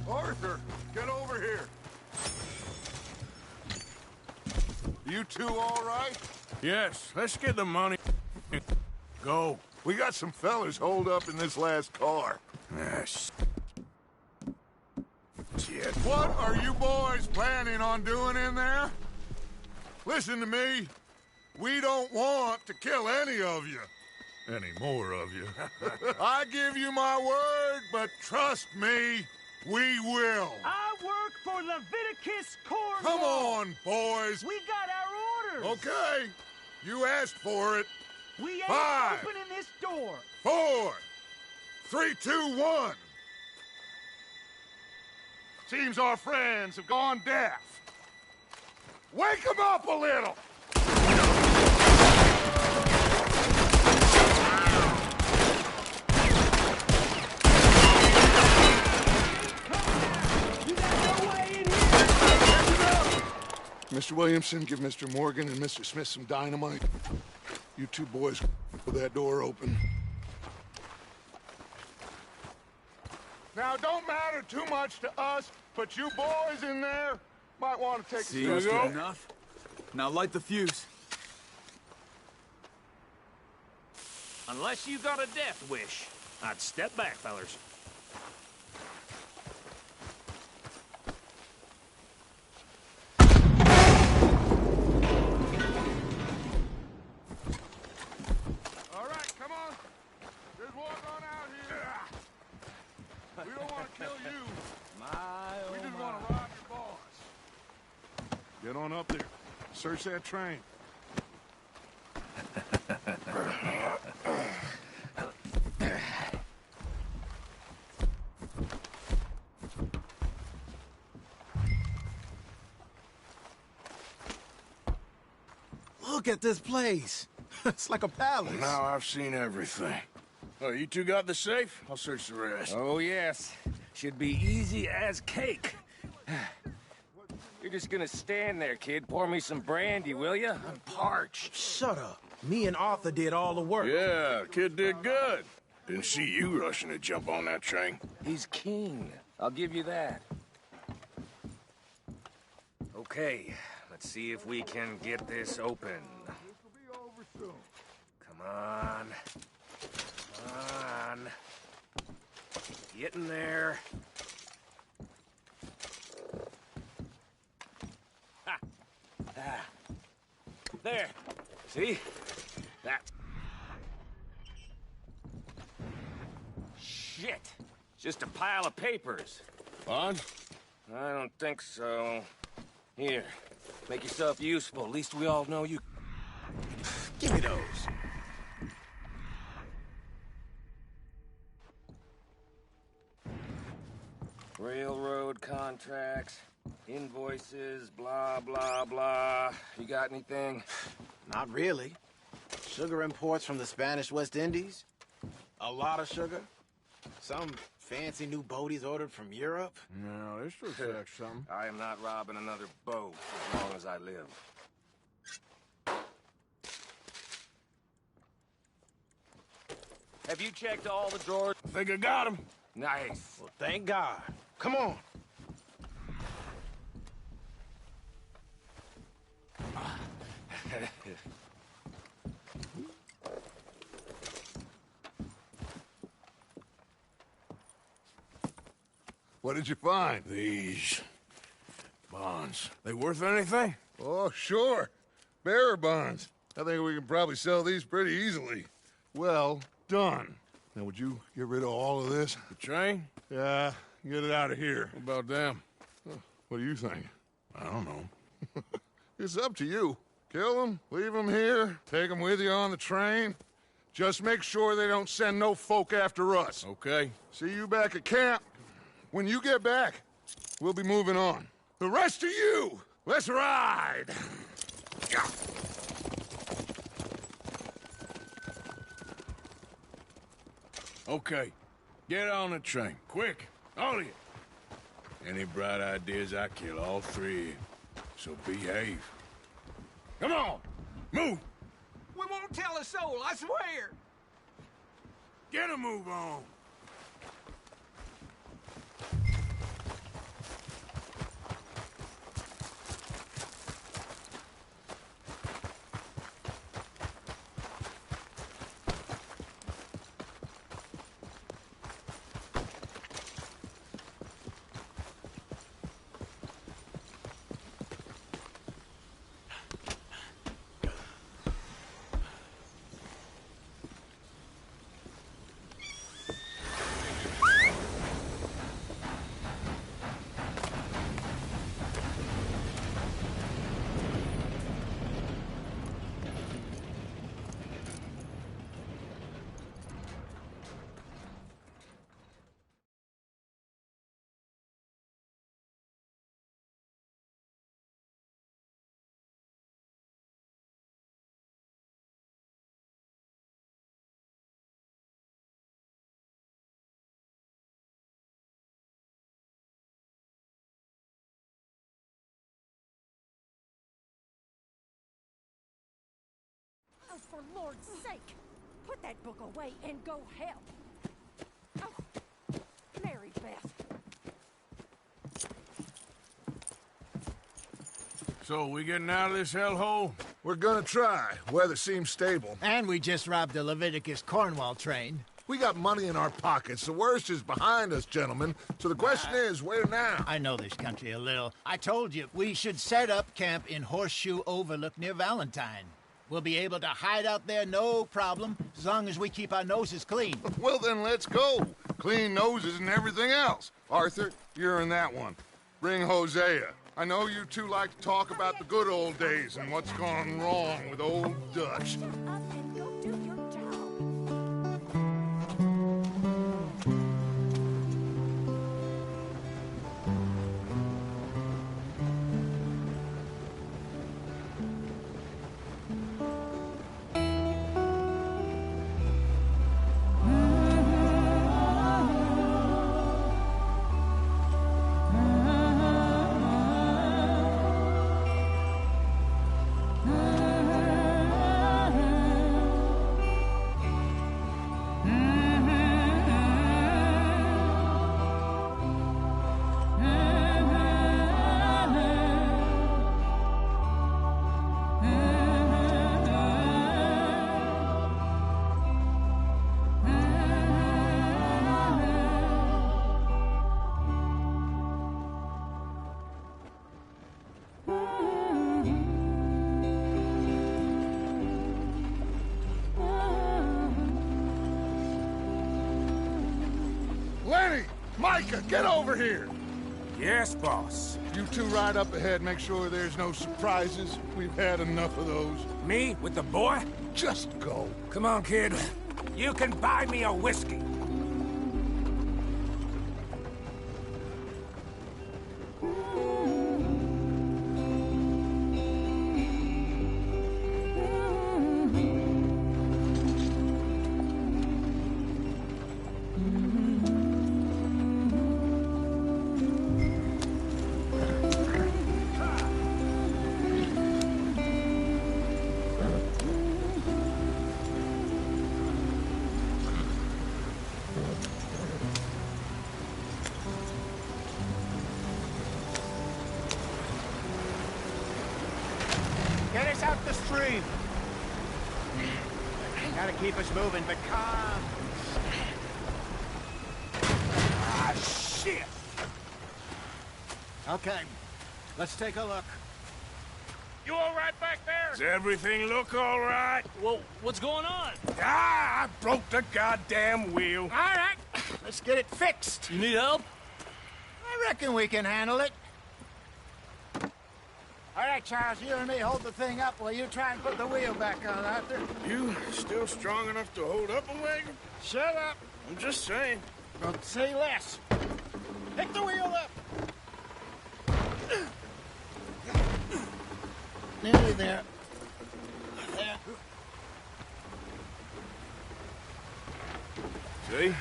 Arthur, get over here. You two all right? Yes, let's get the money. Go. We got some fellas holed up in this last car. Shit. What are you boys planning on doing in there? Listen to me. We don't want to kill any of you. Any more of you. I give you my word, but trust me, we will. I work for Leviticus Cornwall. Come on, boys. We got our orders. Okay. You asked for it. We ain't 5, opening this door. 4, 3, 2, 1. Seems our friends have gone deaf. Wake them up a little! Mr. Williamson, give Mr. Morgan and Mr. Smith some dynamite. You two boys, with that door open. Now, don't matter too much to us, but you boys in there might want to take a step. Good enough. Now light the fuse. Unless you got a death wish, I'd step back, fellers. All right, come on. Just walk on out here. We don't want to kill you. We just want to rob your boss. Get on up there. Search that train. Look at this place. It's like a palace. Now I've seen everything. Oh, you two got the safe? I'll search the rest. Oh, yes. Should be easy as cake. You're just gonna stand there, kid. Pour me some brandy, will you? I'm parched. Shut up. Me and Arthur did all the work. Yeah, kid did good. Didn't see you rushing to jump on that train. He's keen. I'll give you that. Okay, let's see if we can get this open. Come on. Come on. Get in there. Ha! Ah. There. See? That. Shit. Just a pile of papers. On? I don't think so. Here. Make yourself useful. At least we all know you. Give me those. Railroad contracts, invoices, blah, blah, blah. You got anything? Not really. Sugar imports from the Spanish West Indies. A lot of sugar. Some fancy new boat he's ordered from Europe. No, this looks like something. I am not robbing another boat as long as I live. Have you checked all the drawers? I think I got him. Nice. Well, thank God. Come on. What did you find? These bonds. They worth anything? Oh, sure. Bearer bonds. I think we can probably sell these pretty easily. Well done. Now, would you get rid of all of this? The train? Yeah, get it out of here. What about them? What do you think? I don't know. It's up to you. Kill them, leave them here, take them with you on the train. Just make sure they don't send no folk after us. Okay. See you back at camp. When you get back, we'll be moving on. The rest of you, let's ride! Okay. Get on the train. Quick. All of you. Any bright ideas, I kill all three of you. So behave. Come on! Move! We won't tell a soul, I swear. Get a move on! for Lord's sake! Put that book away and go help! Oh, Mary Beth. So, we getting out of this hellhole? We're gonna try. Weather seems stable. And we just robbed a Leviticus Cornwall train. We got money in our pockets. The worst is behind us, gentlemen. So the question is, where now? I know this country a little. I told you, we should set up camp in Horseshoe Overlook near Valentine. We'll be able to hide out there, no problem, as long as we keep our noses clean. Well, then let's go. Clean noses and everything else. Arthur, you're in that one. Bring Hosea. I know you two like to talk about the good old days and what's gone wrong with old Dutch. Micah, get over here! Yes, boss. You two ride up ahead, make sure there's no surprises. We've had enough of those. Me? With the boy? Just go. Come on, kid. You can buy me a whiskey. Get us out the stream. Gotta keep us moving, but calm. Ah, shit! Okay, let's take a look. You all right back there? Does everything look all right? Well, what's going on? Ah, I broke the goddamn wheel. All right, let's get it fixed. You need help? I reckon we can handle it. All right, Charles, you and me hold the thing up while you try and put the wheel back on, Arthur. You still strong enough to hold up a wagon? Shut up. I'm just saying. Don't say less. Pick the wheel up. Nearly there. There. See?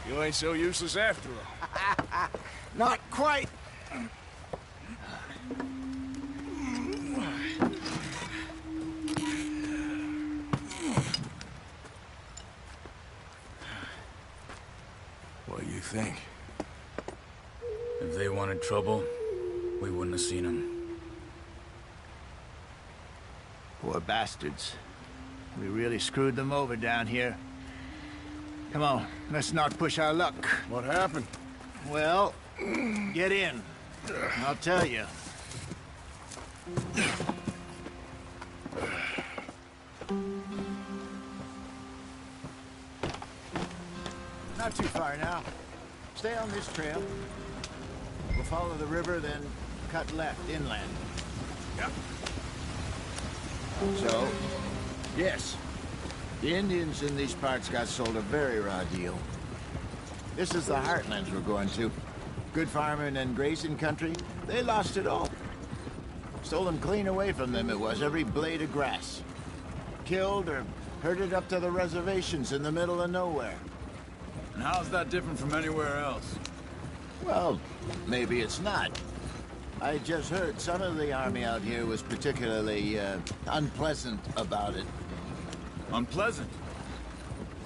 You ain't so useless after all. Not quite. What do you think? If they wanted trouble, we wouldn't have seen them. Poor bastards. We really screwed them over down here. Come on, let's not push our luck. What happened? Well, get in. I'll tell you. Not too far now. Stay on this trail. We'll follow the river, then cut left inland. Yep. So, yes, the Indians in these parts got sold a very raw deal. This is the heartlands we're going to. Good farming and grazing country, they lost it all. Stolen clean away from them it was, every blade of grass. Killed or herded up to the reservations in the middle of nowhere. And how's that different from anywhere else? Well, maybe it's not. I just heard some of the army out here was particularly unpleasant about it. Unpleasant?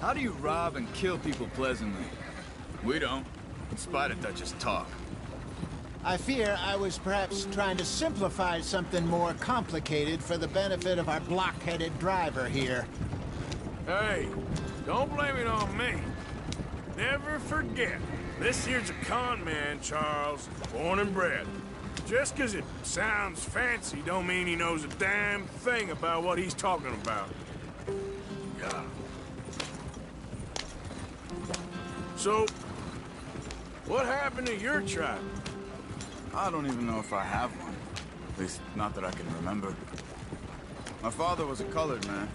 How do you rob and kill people pleasantly? We don't, in spite of Dutch's talk. I fear I was perhaps trying to simplify something more complicated for the benefit of our block-headed driver here. Hey, don't blame it on me. Never forget, this here's a con man, Charles, born and bred. Just 'cause it sounds fancy don't mean he knows a damn thing about what he's talking about. Yeah. So, what happened to your tribe? I don't even know if I have one. At least, not that I can remember. My father was a colored man.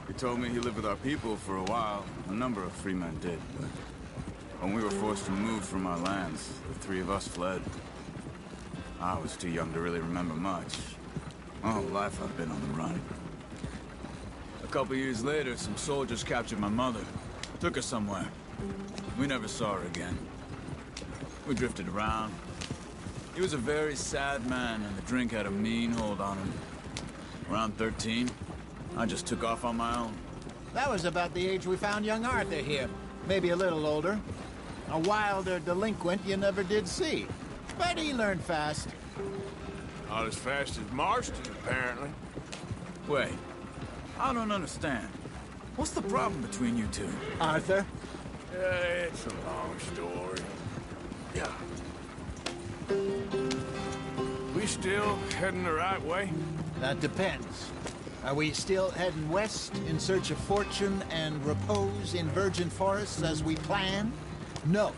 He told me he lived with our people for a while. A number of free men did, but when we were forced to move from our lands, the three of us fled. I was too young to really remember much. My whole life I've been on the run. A couple years later, some soldiers captured my mother. Took her somewhere. We never saw her again. We drifted around. He was a very sad man, and the drink had a mean hold on him. Around 13, I just took off on my own. That was about the age we found young Arthur here. Maybe a little older. A wilder delinquent you never did see. But he learned fast. Not as fast as Marston, apparently. Wait, I don't understand. What's the problem between you two? Arthur? It's a long story. Yeah. We still heading the right way? That depends. Are we still heading west in search of fortune and repose in virgin forests as we planned? No.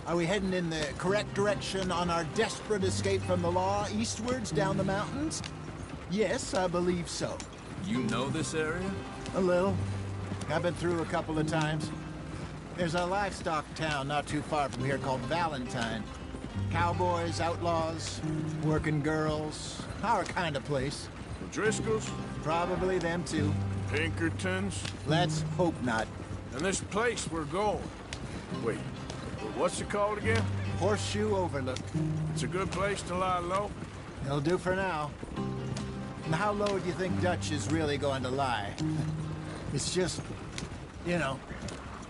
Are we heading in the correct direction on our desperate escape from the law eastwards down the mountains? Yes, I believe so. You know this area? A little. I've been through a couple of times. There's a livestock town not too far from here called Valentine. Cowboys, outlaws, working girls, our kind of place. The Driscolls? Probably them too. Pinkertons? Let's hope not. And this place we're going. Wait, what's it called again? Horseshoe Overlook. It's a good place to lie low? It'll do for now. And how low do you think Dutch is really going to lie? It's just, you know,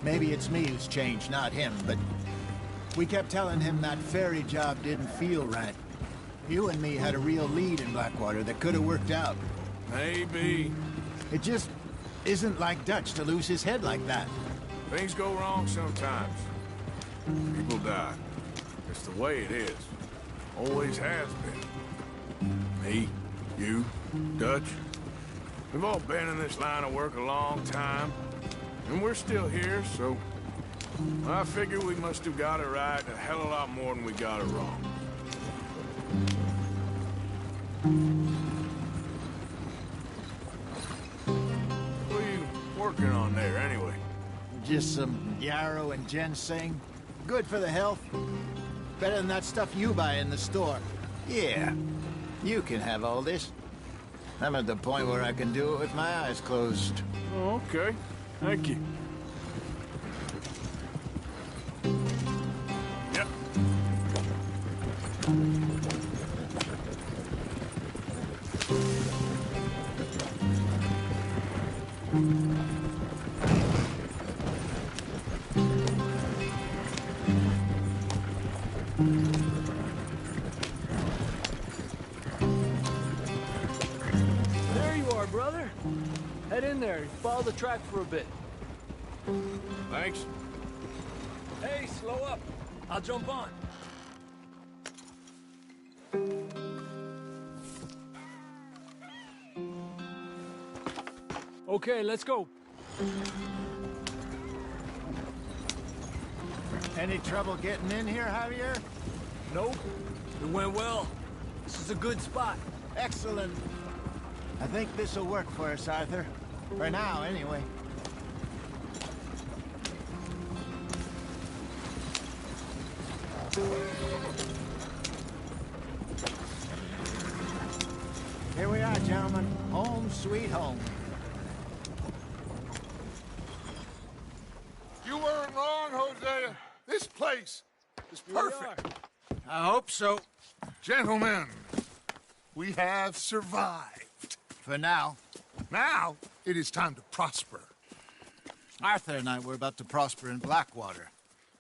maybe it's me who's changed, not him, but we kept telling him that ferry job didn't feel right. You and me had a real lead in Blackwater that could have worked out. Maybe. It just isn't like Dutch to lose his head like that. Things go wrong sometimes. People die. It's the way it is. Always has been. Me, you, Dutch. We've all been in this line of work a long time. And we're still here, so I figure we must have got it right a hell of a lot more than we got it wrong. What are you working on there, anyway? Just some yarrow and ginseng. Good for the health. Better than that stuff you buy in the store. Yeah, you can have all this. I'm at the point where I can do it with my eyes closed. Oh, okay. Thank you. Yep. There you are, brother. Head in there and follow the track for a bit. Thanks. Hey, slow up. I'll jump on. Okay, let's go. Any trouble getting in here, Javier? Nope. It went well. This is a good spot. Excellent. I think this'll work for us, Arthur. For now, anyway. Here we are, gentlemen. Home sweet home. You weren't wrong, Hosea. This place is perfect. I hope so. Gentlemen, we have survived. For now. Now, it is time to prosper. Arthur and I were about to prosper in Blackwater.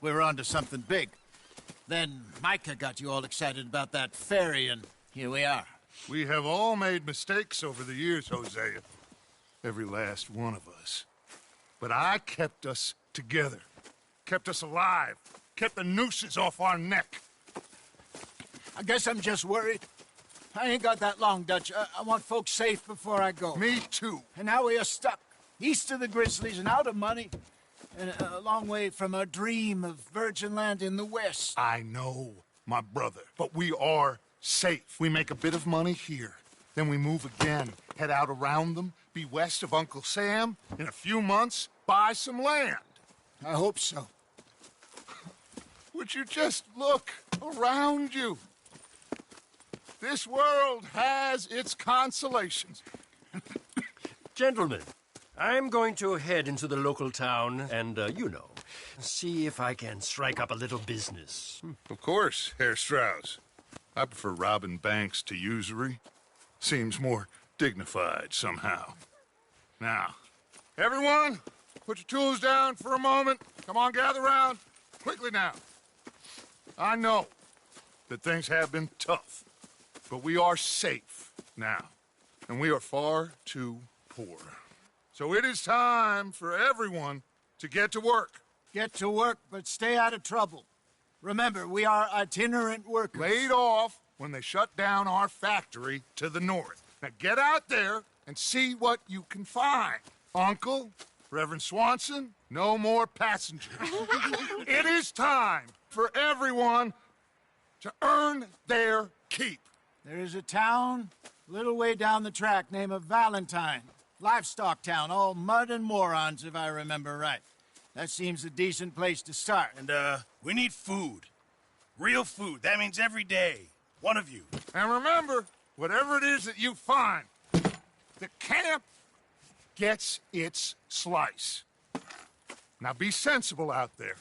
We were onto something big. Then Micah got you all excited about that ferry, and here we are. We have all made mistakes over the years, Hosea. Every last one of us. But I kept us together. Kept us alive. Kept the nooses off our neck. I guess I'm just worried. I ain't got that long, Dutch. I want folks safe before I go. Me too. And now we are stuck. East of the Grizzlies and out of money. And a long way from our dream of virgin land in the west. I know, my brother. But we are safe. We make a bit of money here. Then we move again. Head out around them. Be west of Uncle Sam. In a few months, buy some land. I hope so. Would you just look around you? This world has its consolations. Gentlemen, I'm going to head into the local town and, see if I can strike up a little business. Of course, Herr Strauss. I prefer robbing banks to usury. Seems more dignified somehow. Now, everyone, put your tools down for a moment. Come on, gather round. Quickly now. I know that things have been tough, but we are safe now, and we are far too poor. So it is time for everyone to get to work. Get to work, but stay out of trouble. Remember, we are itinerant workers. Laid off when they shut down our factory to the north. Now get out there and see what you can find. Uncle, Reverend Swanson, no more passengers. It is time for everyone to earn their keep. There is a town a little way down the track named Valentine. Livestock town, all mud and morons, if I remember right. That seems a decent place to start. And, we need food. Real food. That means every day. One of you. And remember, whatever it is that you find, the camp gets its slice. Now be sensible out there.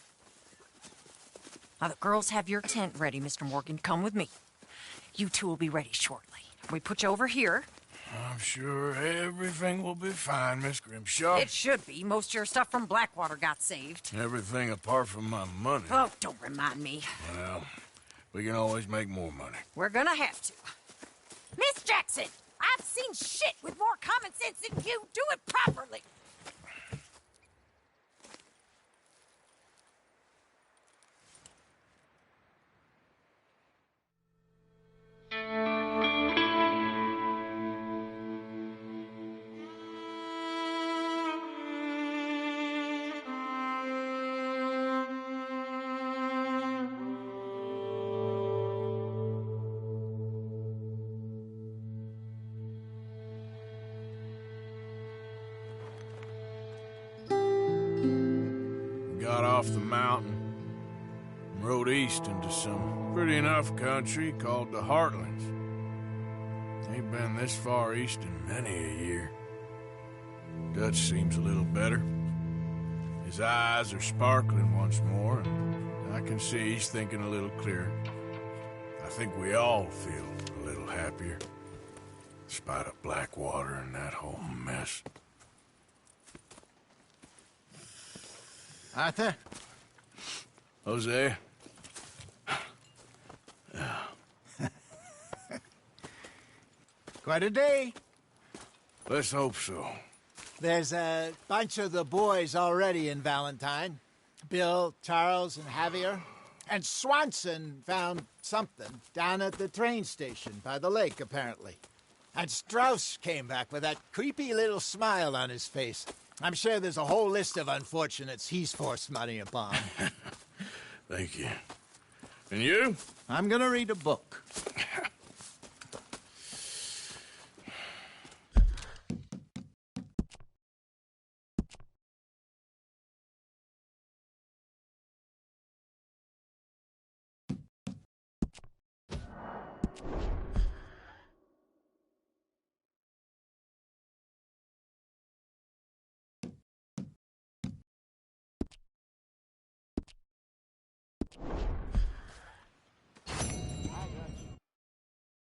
Now, the girls have your tent ready, Mr. Morgan. Come with me. You two will be ready shortly. We put you over here. I'm sure everything will be fine, Miss Grimshaw. It should be. Most of your stuff from Blackwater got saved. Everything apart from my money. Oh, don't remind me. Well, we can always make more money. We're gonna have to. Miss Jackson, I've seen shit with more common sense than you. Do it properly. Got off the mountain and rode east into some pretty enough country called the Heartlands. Ain't been this far east in many a year. Dutch seems a little better. His eyes are sparkling once more, and I can see he's thinking a little clearer. I think we all feel a little happier, in spite of Blackwater and that whole mess. Arthur? Jose? Quite a day. Let's hope so. There's a bunch of the boys already in Valentine. Bill, Charles, and Javier. And Swanson found something down at the train station by the lake, apparently. And Strauss came back with that creepy little smile on his face. I'm sure there's a whole list of unfortunates he's forced money upon. Thank you. And you? I'm gonna read a book.